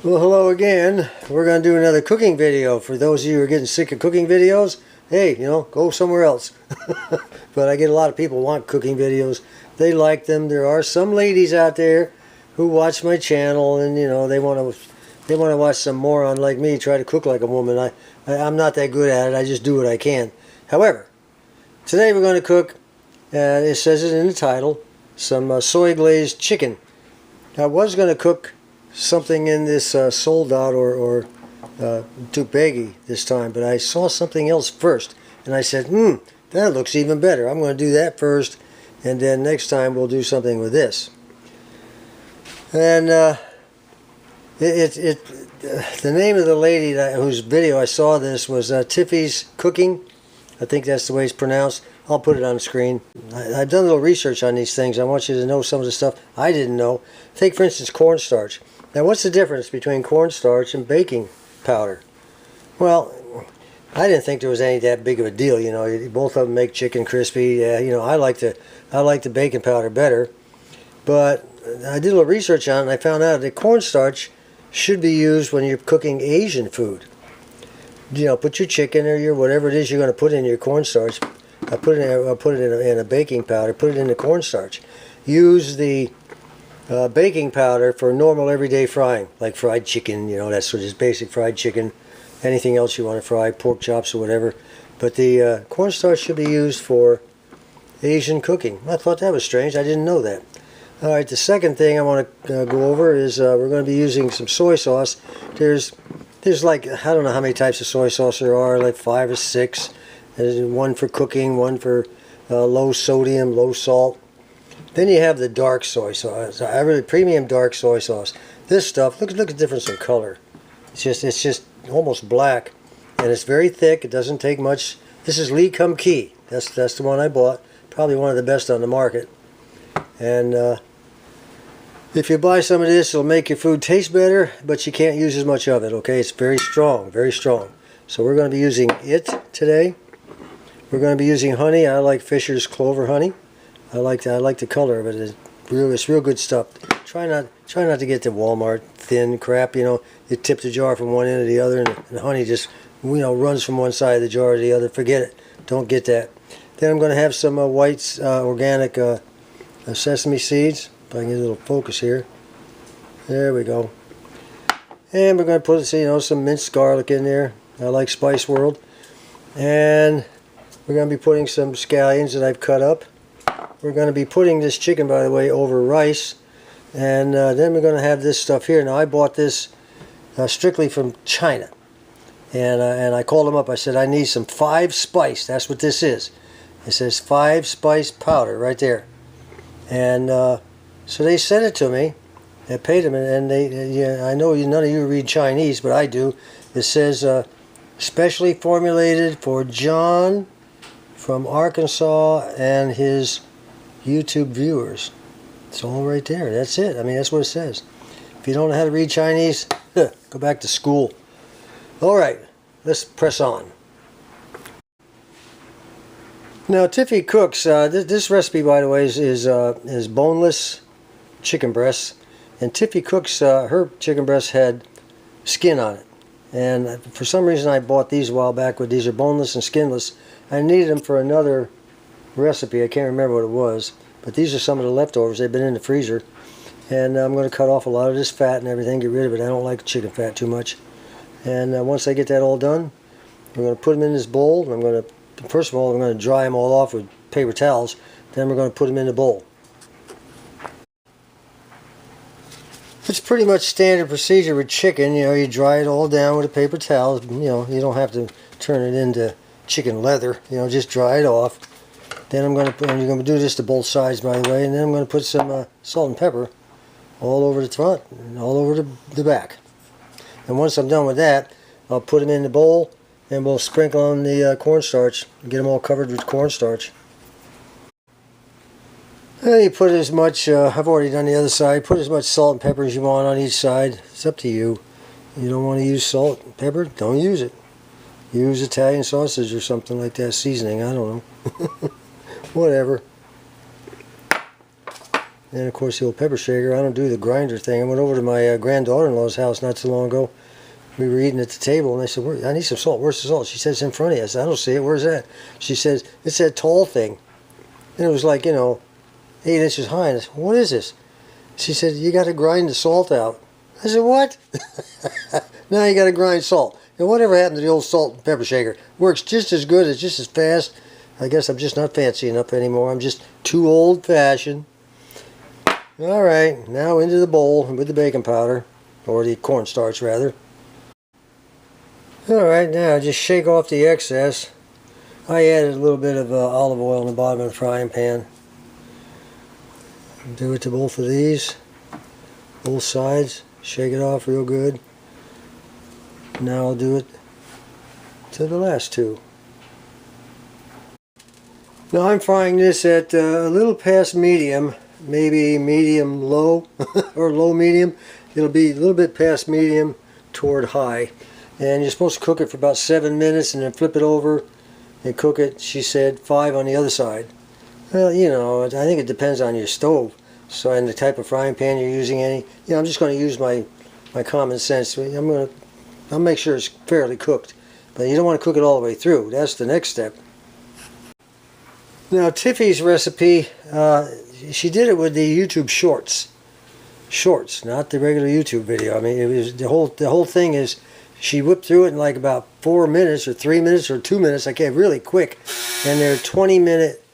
Well, hello again. We're going to do another cooking video. For those of you who are getting sick of cooking videos, hey, go somewhere else. But I get a lot of people want cooking videos. They like them. There are some ladies out there who watch my channel and, they want to watch some moron like me try to cook like a woman. I'm not that good at it. I just do what I can. However, today we're going to cook, it says it in the title, some soy glazed chicken. I was going to cook something in this soldat or tupegi this time, but I saw something else first, and I said, that looks even better. I'm going to do that first, and then next time we'll do something with this. And the name of the lady whose video I saw this was Tiffy's Cooking. I think that's the way it's pronounced. I'll put it on the screen. I've done a little research on these things. I want you to know some of the stuff I didn't know. Take, for instance, cornstarch. Now, what's the difference between cornstarch and baking powder? Well, I didn't think there was any that big of a deal. Both of them make chicken crispy. I like the baking powder better. But I did a little research on it, and I found out that cornstarch should be used when you're cooking Asian food. Put your chicken or your whatever it is you're going to put in your cornstarch. Put it in a baking powder. Put it in the cornstarch. Use the baking powder for normal everyday frying, like fried chicken. That's sort of just basic fried chicken. Anything else you want to fry, pork chops or whatever. But the cornstarch should be used for Asian cooking. I thought that was strange. I didn't know that. All right, the second thing I want to go over is we're going to be using some soy sauce. There's like, I don't know how many types of soy sauce there are, like 5 or 6. There's one for cooking, one for low sodium, low salt. Then you have the dark soy sauce, really premium dark soy sauce. This stuff, look at the difference in color. It's just almost black, and it's very thick. It doesn't take much. This is Lee Kum Kee. That's the one I bought. Probably one of the best on the market. And if you buy some of this, it'll make your food taste better, but you can't use as much of it. Okay, it's very strong, very strong. So we're going to be using it today. We're going to be using honey. I like Fisher's Clover honey. I like the color of it. It's real good stuff. Try not to get the Walmart thin crap. You tip the jar from one end to the other, and the honey just runs from one side of the jar to the other. Forget it. Don't get that. Then I'm going to have some white organic sesame seeds. If I can get a little focus here. There we go. And we're going to put some minced garlic in there. I like Spice World. And we're going to be putting some scallions that I've cut up. We're going to be putting this chicken, by the way, over rice. And then we're going to have this stuff here. Now, I bought this strictly from China. And I called them up. I said, I need some 5 spice. That's what this is. It says 5 spice powder right there. And so they sent it to me. I paid them. And I know none of you read Chinese, but I do. It says, specially formulated for John from Arkansas and his YouTube viewers. It's all right there. That's it. I mean, that's what it says. If you don't know how to read Chinese, go back to school. All right, let's press on. Now, Tiffy cooks. This recipe, by the way, is boneless chicken breasts, and Tiffy cooks. Her chicken breasts had skin on it, and for some reason, I bought these a while back. These are boneless and skinless. I needed them for another recipe. I can't remember what it was, but these are some of the leftovers. They've been in the freezer, and I'm going to cut off a lot of this fat and everything, get rid of it. I don't like chicken fat too much. And once I get that all done, we're going to put them in this bowl. First of all, I'm going to dry them all off with paper towels. Then we're going to put them in the bowl. It's pretty much standard procedure with chicken. You dry it all down with a paper towel. You don't have to turn it into chicken leather. Just dry it off. Then I'm going to do this to both sides, by the way, and then I'm going to put some salt and pepper all over the front and all over the back. And once I'm done with that, I'll put them in the bowl, and we'll sprinkle on the cornstarch and get them all covered with cornstarch. And you put as much, I've already done the other side, put as much salt and pepper as you want on each side. It's up to you. You don't want to use salt and pepper, don't use it. Use Italian sausage or something like that, seasoning, I don't know. Whatever. And of course the old pepper shaker. I don't do the grinder thing. I went over to my granddaughter-in-law's house not too long ago. We were eating at the table and I said, I need some salt. Where's the salt? She said, it's in front of you. I said, I don't see it. Where's that? She says, it's that tall thing. And it was like, you know, 8 inches high. And I said, what is this? She said, you got to grind the salt out. I said, what? Now you got to grind salt. And whatever happened to the old salt and pepper shaker? Works just as good, it's just as fast. I guess I'm just not fancy enough anymore. I'm just too old-fashioned. Alright, now into the bowl with the baking powder, or the cornstarch rather. Alright, now just shake off the excess. I added a little bit of olive oil in the bottom of the frying pan. Do it to both of these, both sides. Shake it off real good. Now I'll do it to the last two. Now I'm frying this at a little past medium. Maybe medium low or low medium. It'll be a little bit past medium toward high, and you're supposed to cook it for about 7 minutes and then flip it over and cook it, she said, 5 on the other side. Well, you know, I think it depends on your stove, so, and the type of frying pan you're using. I'm just going to use my common sense. I'll make sure it's fairly cooked, but you don't want to cook it all the way through. That's the next step. Now Tiffy's recipe, she did it with the YouTube shorts, not the regular YouTube video. I mean, it was the whole thing is she whipped through it in like about 4 minutes or 3 minutes or 2 minutes. I can't, really quick, and they're 20-minute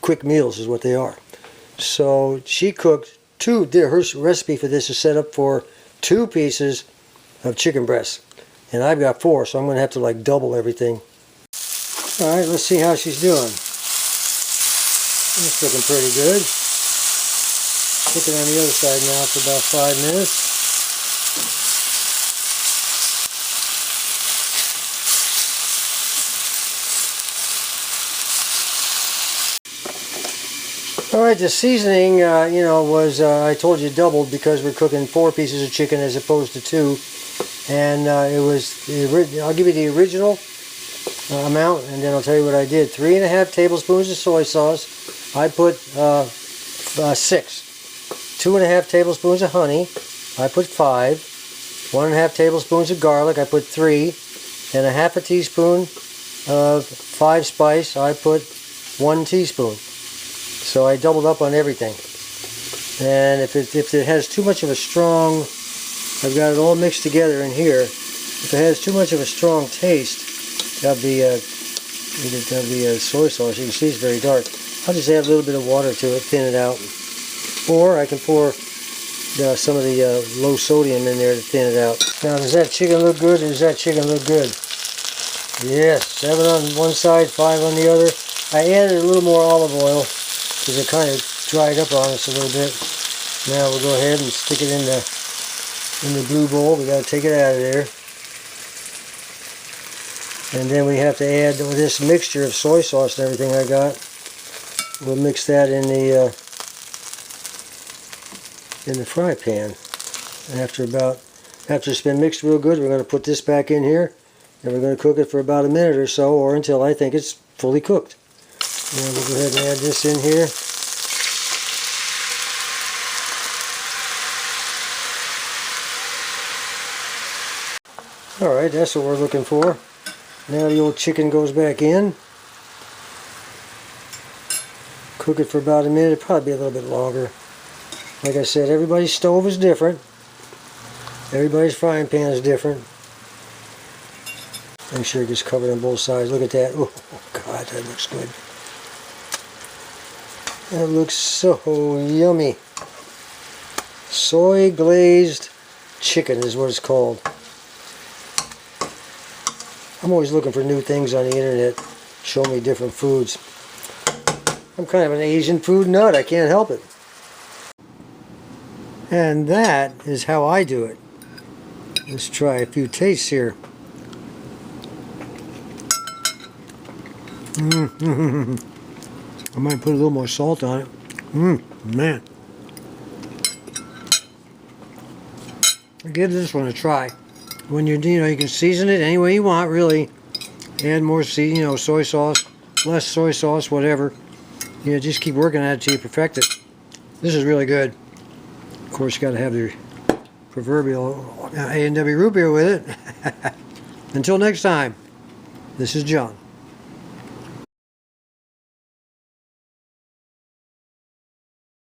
quick meals is what they are. So she cooked her recipe for this is set up for 2 pieces of chicken breasts, and I've got 4, so I'm going to have to like double everything. All right, let's see how she's doing. It's looking pretty good. Cook it on the other side now for about 5 minutes. Alright, the seasoning, was, I told you, doubled because we're cooking 4 pieces of chicken as opposed to 2. And it was, I'll give you the original amount, and then I'll tell you what I did. 3½ tablespoons of soy sauce. I put 6. 2½ tablespoons of honey. I put 5. 1½ tablespoons of garlic. I put 3. And 1/2 teaspoon of 5 spice. I put 1 teaspoon. So I doubled up on everything. And if it has too much of a strong, I've got it all mixed together in here. If it has too much of a strong taste, that'll be soy sauce. You can see it's very dark. I'll just add a little bit of water to it, thin it out. Or I can pour some of the low sodium in there to thin it out. Now, does that chicken look good, or does that chicken look good? Yes, 7 on one side, 5 on the other. I added a little more olive oil because it kind of dried up on us a little bit. Now we'll go ahead and stick it in the blue bowl. We got to take it out of there. And then we have to add this mixture of soy sauce and everything I got. We'll mix that in the fry pan. And after it's been mixed real good, we're going to put this back in here, and we're going to cook it for about a minute or so, or until I think it's fully cooked. And we'll go ahead and add this in here. Alright, that's what we're looking for. Now the old chicken goes back in. Cook it for about a minute, probably be a little bit longer. Like I said, everybody's stove is different. Everybody's frying pan is different. Make sure it gets covered on both sides. Look at that. Oh God, that looks good. That looks so yummy. Soy glazed chicken is what it's called. I'm always looking for new things on the internet. Show me different foods. I'm kind of an Asian food nut. I can't help it. And that is how I do it. Let's try a few tastes here. I might put a little more salt on it. Man. Give this one a try. When you can season it any way you want, really. Add more soy sauce, less soy sauce, whatever. Just keep working at it till you perfect it. This is really good. Of course, you got to have your proverbial A&W root beer with it. Until next time, this is John.